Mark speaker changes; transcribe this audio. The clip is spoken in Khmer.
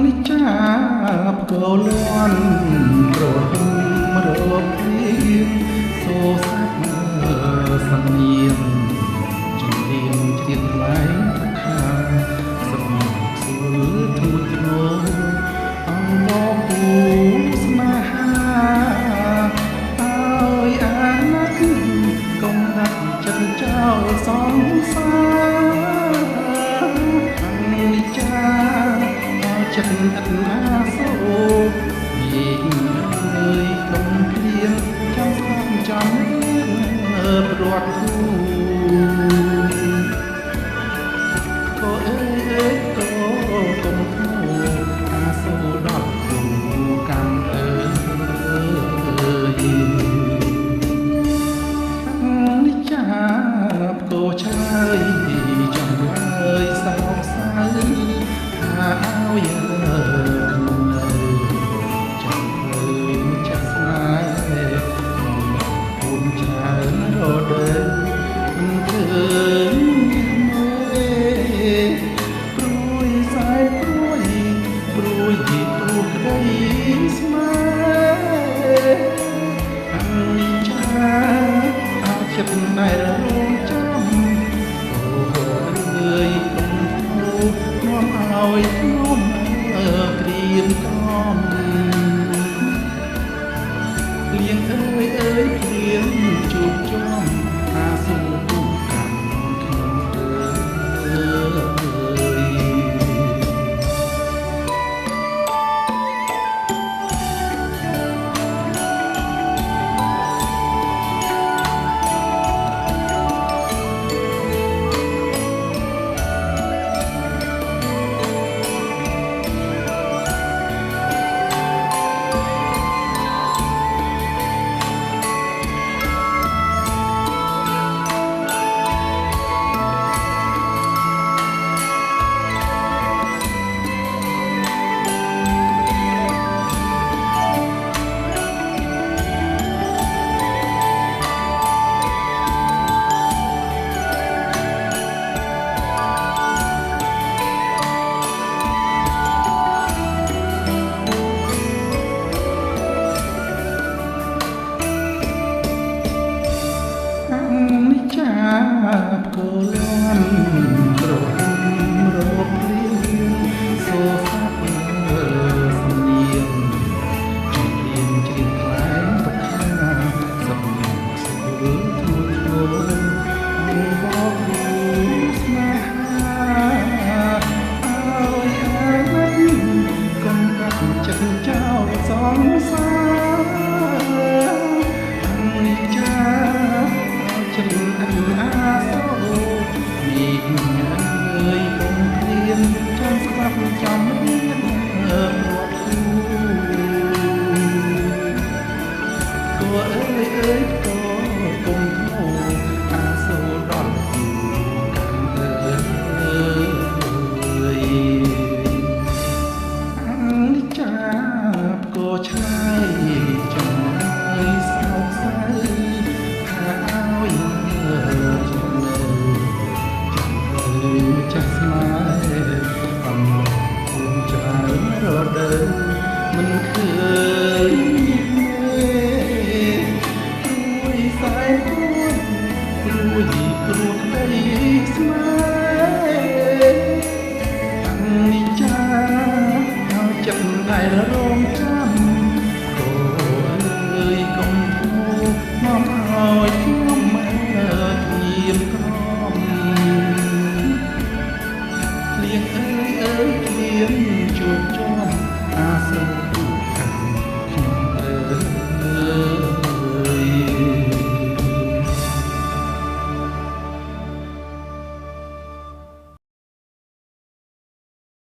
Speaker 1: និច្ចាបកោលន់រហឹមរកព្រៀងសូសាប់សនាមជំរាបជ្រៀតថ្លៃខាសំសួរទូចធ្នោអង្គមកគូស្នេហាឲ្យអាណិតកុំដាក់ចិត្តចោលសង្សារនិច្ចាចិត្តឥតណាសូពីអើយក្នុងព្រៀងចាំស្ដាប់ចាំព្រាត់គូក៏អើយកុំធូអាសូដល់គូកម្មអើយនិច្ចាបកោឆ្លើយចំលើយសោកសៅថាឲ្យក្នុងនៅចាំលើម្ចាស់ស្នេហ៍ភូមិច្រើនរដូវឃើញព្រួយសែនព្រួយទីទូក្ដីស្នេហ៍អនិច្ចាអាចចិត្តដែលរងចាំអូអើយកុំធូរនាំឲ្យខ្ញុំក្រៀមកំលៀងអើយក្រៀមជួបចំអាសូរគូកម្មក្នុងអើយនិច្ចាបកោលន់រហឹមរកព្រៀងសូសាប់សំនៀងជំរាបជ្រៀតថ្លៃទុកខាសំសួរទូចធ្នោអង្គមកគូស្នេហាឲ្យអាណិតកុំដាក់ចិត្តចោលសង្សារអនិច្ចាចិត្តអ